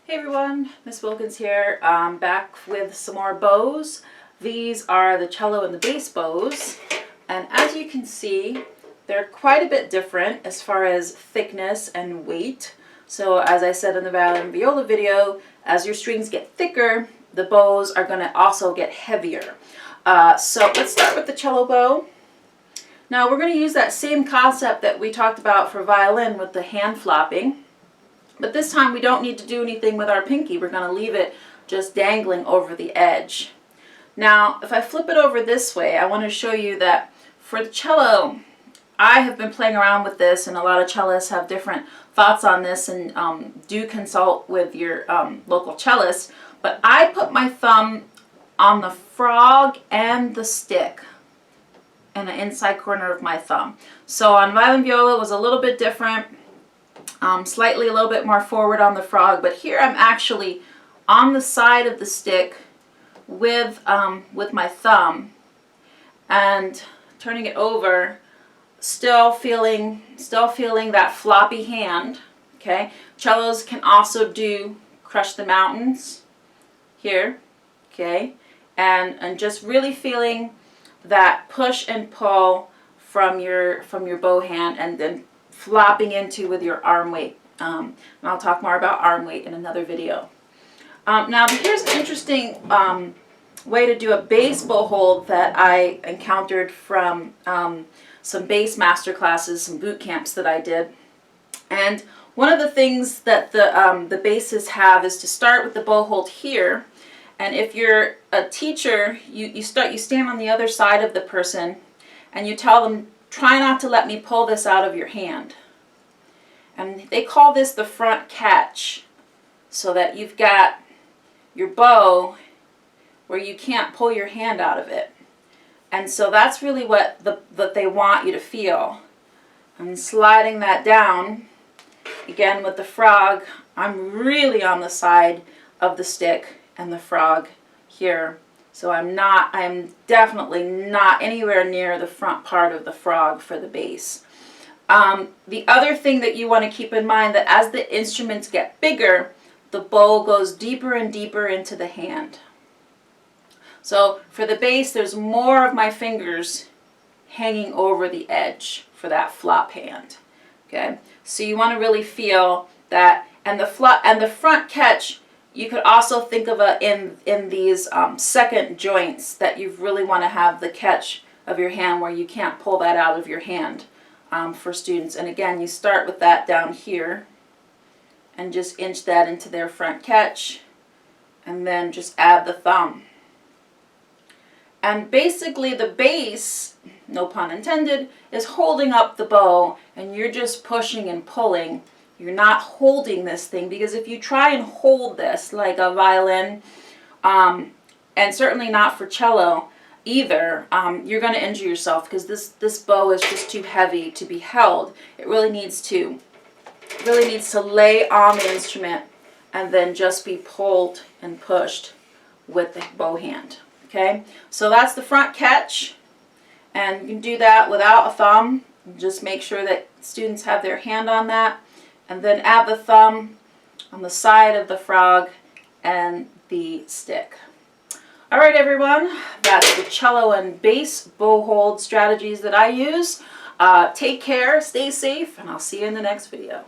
Hey everyone, Miss Wilkins here, back with some more bows. These are the cello and the bass bows, and as you can see, they're quite a bit different as far as thickness and weight. So as I said in the violin and viola video, as your strings get thicker, the bows are going to also get heavier. So let's start with the cello bow. Now we're going to use that same concept that we talked about for violin with the hand flopping. But this time we don't need to do anything with our pinky. We're going to leave it just dangling over the edge. Now, if I flip it over this way, I want to show you that for the cello, I have been playing around with this, and a lot of cellists have different thoughts on this, and do consult with your local cellist. But I put my thumb on the frog and the stick in the inside corner of my thumb. So on violin viola it was a little bit different. Slightly a little bit more forward on the frog, but here I'm actually on the side of the stick with my thumb and turning it over, still feeling that floppy hand. Okay, cellos can also do Crush the Mountains here. Okay, and just really feeling that push and pull from your bow hand, and then flopping into with your arm weight. And I'll talk more about arm weight in another video. Now here's an interesting way to do a bass bow hold that I encountered from some bass master classes, some boot camps that I did. And one of the things that the bassists have is to start with the bow hold here. And if you're a teacher, you stand on the other side of the person and you tell them, try not to let me pull this out of your hand. And they call this the front catch, so that you've got your bow where you can't pull your hand out of it. And so that's really what they want you to feel. I'm sliding that down. Again with the frog, I'm really on the side of the stick and the frog here. So I'm definitely not anywhere near the front part of the frog for the bass. The other thing that you want to keep in mind, that as the instruments get bigger, the bow goes deeper and deeper into the hand. So for the bass, there's more of my fingers hanging over the edge for that flop hand. Okay, so you want to really feel that, and the front catch. You could also think of in these second joints that you really want to have the catch of your hand where you can't pull that out of your hand for students. And again, you start with that down here and just inch that into their front catch, and then just add the thumb. And basically the bass, no pun intended, is holding up the bow, and you're just pushing and pulling. You're not holding this thing, because if you try and hold this like a violin, and certainly not for cello either, you're going to injure yourself, because this bow is just too heavy to be held. It really needs to lay on the instrument and then just be pulled and pushed with the bow hand. Okay, so that's the front catch, and you can do that without a thumb. Just make sure that students have their hand on that. And then add the thumb on the side of the frog and the stick. All right, everyone, that's the cello and bass bow hold strategies that I use. Take care, stay safe, and I'll see you in the next video.